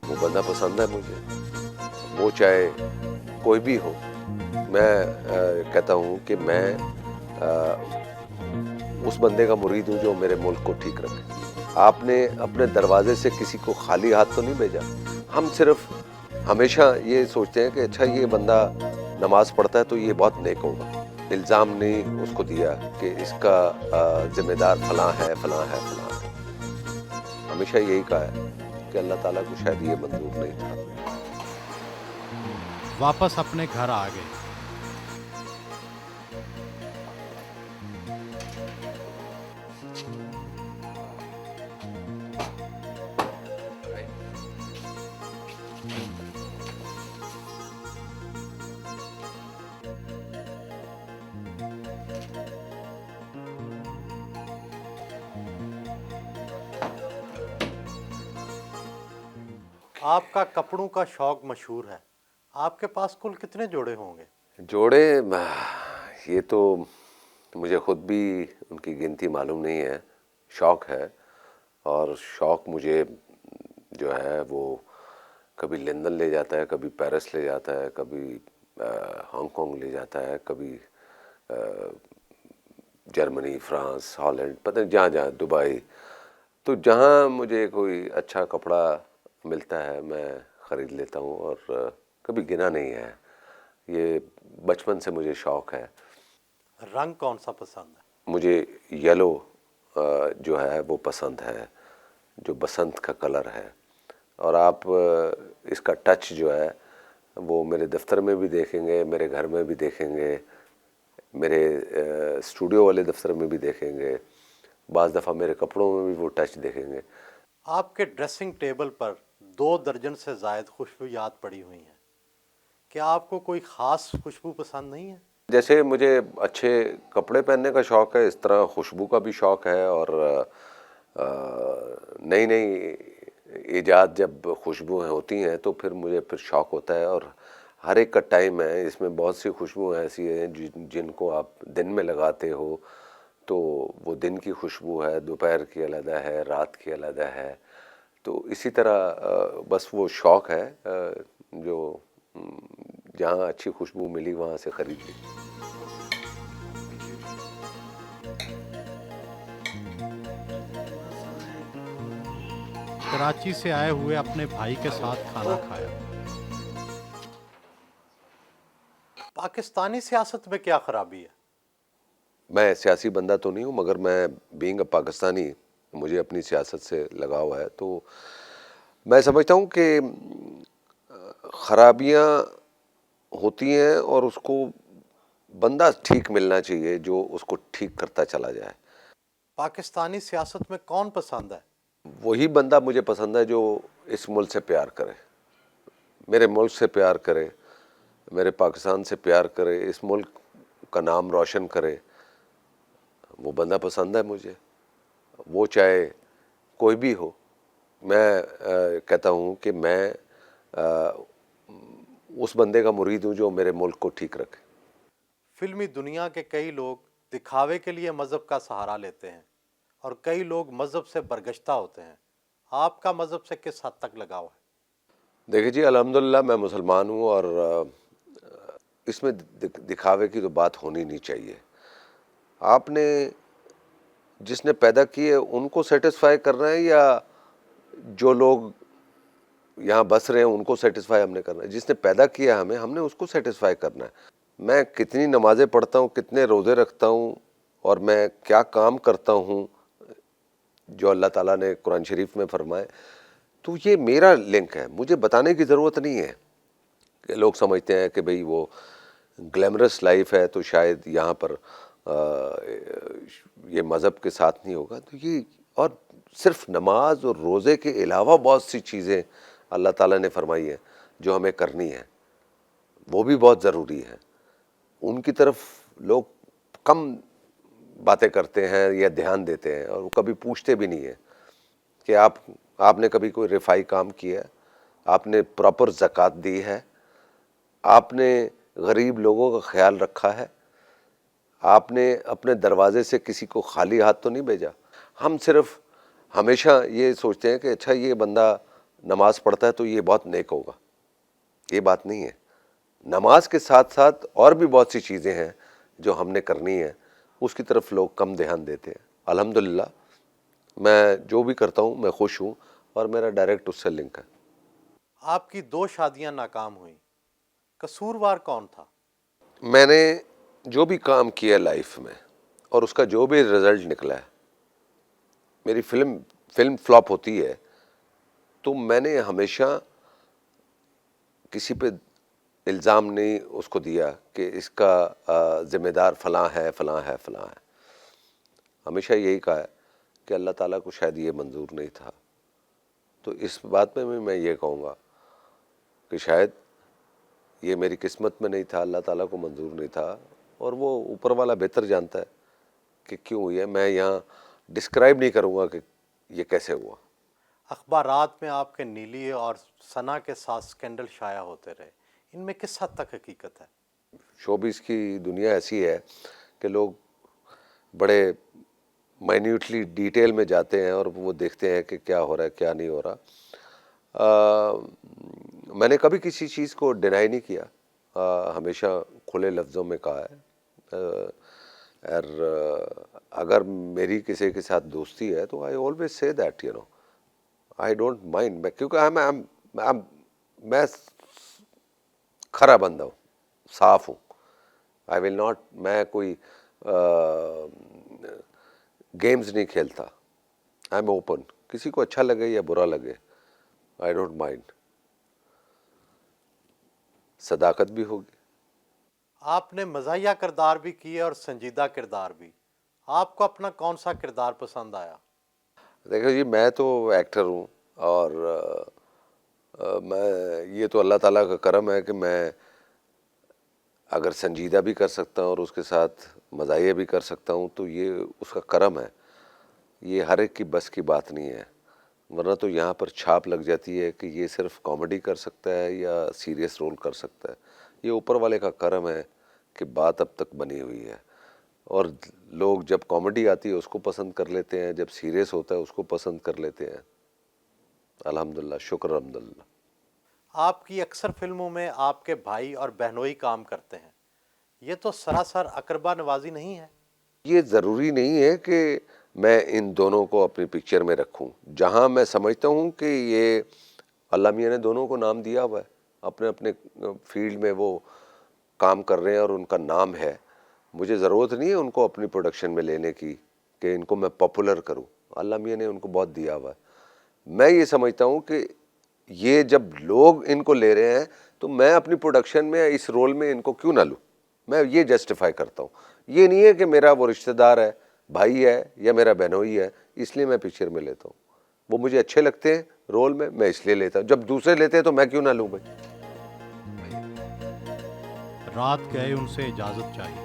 وہ بندہ پسند ہے مجھے، وہ چاہے کوئی بھی ہو۔ میں کہتا ہوں کہ میں اس بندے کا مرید ہوں جو میرے ملک کو ٹھیک رکھے۔ آپ نے اپنے دروازے سے کسی کو خالی ہاتھ تو نہیں بھیجا۔ ہم صرف ہمیشہ یہ سوچتے ہیں کہ اچھا یہ بندہ نماز پڑھتا ہے تو یہ بہت نیک ہوگا۔ الزام نہیں اس کو دیا کہ اس کا ذمہ دار فلاں ہے فلاں ہے فلاں ہے۔ ہمیشہ یہی کہا ہے کہ اللہ تعالیٰ کو شاید یہ منظور نہیں تھا۔ واپس اپنے گھر آ گئے۔ آپ کا کپڑوں کا شوق مشہور ہے، آپ کے پاس کل کتنے جوڑے ہوں گے؟ جوڑے یہ تو مجھے خود بھی ان کی گنتی معلوم نہیں ہے، شوق ہے۔ اور شوق مجھے جو ہے وہ کبھی لندن لے جاتا ہے، کبھی پیرس لے جاتا ہے، کبھی ہانگ کانگ لے جاتا ہے، کبھی جرمنی، فرانس، ہالینڈ، پتہ نہیں جہاں جہاں، دبئی۔ تو جہاں مجھے کوئی اچھا کپڑا ملتا ہے میں خرید لیتا ہوں، اور کبھی گنا نہیں ہے۔ یہ بچپن سے مجھے شوق ہے۔ رنگ کون سا پسند ہے؟ مجھے یلو جو ہے وہ پسند ہے، جو بسنت کا کلر ہے۔ اور آپ اس کا ٹچ جو ہے وہ میرے دفتر میں بھی دیکھیں گے، میرے گھر میں بھی دیکھیں گے، میرے اسٹوڈیو والے دفتر میں بھی دیکھیں گے، بعض دفعہ میرے کپڑوں میں بھی وہ ٹچ دیکھیں گے۔ آپ کے ڈریسنگ ٹیبل پر 2 درجن سے زائد خوشبویات پڑی ہوئی ہیں، کیا آپ کو کوئی خاص خوشبو پسند نہیں ہے؟ جیسے مجھے اچھے کپڑے پہننے کا شوق ہے، اس طرح خوشبو کا بھی شوق ہے۔ اور نئی نئی ایجاد جب خوشبوئیں ہوتی ہیں تو پھر مجھے شوق ہوتا ہے۔ اور ہر ایک کا ٹائم ہے، اس میں بہت سی خوشبوئیں ایسی ہیں جن کو آپ دن میں لگاتے ہو تو وہ دن کی خوشبو ہے، دوپہر کی علیحدہ ہے، رات کی علیحدہ ہے۔ تو اسی طرح بس وہ شوق ہے جو جہاں اچھی خوشبو ملی وہاں سے خرید لی۔ کراچی سے آئے ہوئے اپنے بھائی کے ساتھ کھانا کھایا۔ پاکستانی سیاست میں کیا خرابی ہے؟ میں سیاسی بندہ تو نہیں ہوں، مگر میں بینگ اے پاکستانی، مجھے اپنی سیاست سے لگاؤ ہے۔ تو میں سمجھتا ہوں کہ خرابیاں ہوتی ہیں اور اس کو بندہ ٹھیک ملنا چاہیے جو اس کو ٹھیک کرتا چلا جائے۔ پاکستانی سیاست میں کون پسند ہے؟ وہی بندہ مجھے پسند ہے جو اس ملک سے پیار کرے، میرے ملک سے پیار کرے، میرے پاکستان سے پیار کرے، اس ملک کا نام روشن کرے۔ وہ بندہ پسند ہے مجھے، وہ چاہے کوئی بھی ہو۔ میں کہتا ہوں کہ میں اس بندے کا مرید ہوں جو میرے ملک کو ٹھیک رکھے۔ فلمی دنیا کے کئی لوگ دکھاوے کے لیے مذہب کا سہارا لیتے ہیں اور کئی لوگ مذہب سے برگشتہ ہوتے ہیں، آپ کا مذہب سے کس حد تک لگاؤ ہے؟ دیکھیں جی، الحمدللہ میں مسلمان ہوں، اور اس میں دکھاوے کی تو بات ہونی نہیں چاہیے۔ آپ نے جس نے پیدا کیے ان کو سیٹسفائی کرنا ہے، یا جو لوگ یہاں بس رہے ہیں ان کو سیٹسفائی ہم نے کرنا ہے؟ جس نے پیدا کیا ہم نے اس کو سیٹسفائی کرنا ہے۔ میں کتنی نمازیں پڑھتا ہوں، کتنے روزے رکھتا ہوں، اور میں کیا کام کرتا ہوں جو اللہ تعالیٰ نے قرآن شریف میں فرمائے، تو یہ میرا لنک ہے، مجھے بتانے کی ضرورت نہیں ہے۔ کہ لوگ سمجھتے ہیں کہ بھئی وہ گلیمرس لائف ہے تو شاید یہاں پر یہ مذہب کے ساتھ نہیں ہوگا۔ تو یہ، اور صرف نماز اور روزے کے علاوہ بہت سی چیزیں اللہ تعالیٰ نے فرمائی ہیں جو ہمیں کرنی ہیں، وہ بھی بہت ضروری ہیں۔ ان کی طرف لوگ کم باتیں کرتے ہیں یا دھیان دیتے ہیں، اور وہ کبھی پوچھتے بھی نہیں ہیں کہ آپ نے کبھی کوئی رفائی کام کیا ہے؟ آپ نے پراپر زکوٰۃ دی ہے؟ آپ نے غریب لوگوں کا خیال رکھا ہے؟ آپ نے اپنے دروازے سے کسی کو خالی ہاتھ تو نہیں بھیجا؟ ہم صرف ہمیشہ یہ سوچتے ہیں کہ اچھا یہ بندہ نماز پڑھتا ہے تو یہ بہت نیک ہوگا، یہ بات نہیں ہے. نماز کے ساتھ ساتھ اور بھی بہت سی چیزیں ہیں جو ہم نے کرنی ہے، اس کی طرف لوگ کم دھیان دیتے ہیں. الحمدللہ میں جو بھی کرتا ہوں میں خوش ہوں اور میرا ڈائریکٹ اس سے لنک ہے. آپ کی 2 شادیاں ناکام ہوئیں، قصوروار کون تھا؟ میں نے جو بھی کام کیا لائف میں اور اس کا جو بھی رزلٹ نکلا ہے، میری فلم فلاپ ہوتی ہے تو میں نے ہمیشہ کسی پہ الزام نہیں اس کو دیا کہ اس کا ذمہ دار فلاں ہے فلاں ہے فلاں ہے. ہمیشہ یہی کہا ہے کہ اللہ تعالیٰ کو شاید یہ منظور نہیں تھا. تو اس بات میں بھی میں یہ کہوں گا کہ شاید یہ میری قسمت میں نہیں تھا، اللہ تعالیٰ کو منظور نہیں تھا، اور وہ اوپر والا بہتر جانتا ہے کہ کیوں ہوئی ہے. میں یہاں ڈسکرائب نہیں کروں گا کہ یہ کیسے ہوا. اخبارات میں آپ کے نیلی اور ثنا کے ساتھ سکینڈل شائع ہوتے رہے، ان میں کس حد تک حقیقت ہے؟ شوبز کی دنیا ایسی ہے کہ لوگ بڑے مائنیوٹلی ڈیٹیل میں جاتے ہیں اور وہ دیکھتے ہیں کہ کیا ہو رہا ہے کیا نہیں ہو رہا. میں نے کبھی کسی چیز کو ڈینائی نہیں کیا، ہمیشہ کھلے لفظوں میں کہا ہے. اور اگر میری کسی کے ساتھ دوستی ہے تو I always say that I don't mind, کیونکہ میں کھرا بندہ ہوں، صاف ہوں. آئی ول ناٹ، میں کوئی گیمز نہیں کھیلتا. آئی ایم اوپن، کسی کو اچھا لگے یا برا لگے آئی ڈونٹ مائنڈ. صداقت بھی ہوگی. آپ نے مزاحیہ کردار بھی کیے اور سنجیدہ کردار بھی، آپ کو اپنا کون سا کردار پسند آیا؟ دیکھو جی، میں تو ایکٹر ہوں اور میں یہ تو اللہ تعالیٰ کا کرم ہے کہ میں اگر سنجیدہ بھی کر سکتا ہوں اور اس کے ساتھ مزاحیہ بھی کر سکتا ہوں تو یہ اس کا کرم ہے. یہ ہر ایک کی بس کی بات نہیں ہے، ورنہ تو یہاں پر چھاپ لگ جاتی ہے کہ یہ صرف کامیڈی کر سکتا ہے یا سیریس رول کر سکتا ہے. یہ اوپر والے کا کرم ہے کہ بات اب تک بنی ہوئی ہے، اور لوگ جب کامیڈی آتی ہے اس کو پسند کر لیتے ہیں، جب سیریس ہوتا ہے اس کو پسند کر لیتے ہیں. الحمدللہ، شکر الحمدللہ. آپ کی اکثر فلموں میں آپ کے بھائی اور بہنوئی کام کرتے ہیں، یہ تو سراسر اقربا نوازی نہیں ہے؟ یہ ضروری نہیں ہے کہ میں ان دونوں کو اپنی پکچر میں رکھوں. جہاں میں سمجھتا ہوں کہ یہ اللہ میاں نے دونوں کو نام دیا ہوا ہے، اپنے اپنے فیلڈ میں وہ کام کر رہے ہیں اور ان کا نام ہے. مجھے ضرورت نہیں ہے ان کو اپنی پروڈکشن میں لینے کی کہ ان کو میں پاپولر کروں. اللہ میاں نے ان کو بہت دیا ہوا ہے. میں یہ سمجھتا ہوں کہ یہ جب لوگ ان کو لے رہے ہیں تو میں اپنی پروڈکشن میں اس رول میں ان کو کیوں نہ لوں. میں یہ جسٹیفائی کرتا ہوں. یہ نہیں ہے کہ میرا وہ رشتہ دار ہے، بھائی ہے یا میرا بہنوئی ہے اس لیے میں پکچر میں لیتا ہوں. وہ مجھے اچھے لگتے ہیں رول میں اس لیے لیتا ہوں. جب دوسرے لیتے ہیں تو میں کیوں نہ لوں بھائی. رات گئے ان سے اجازت چاہیے.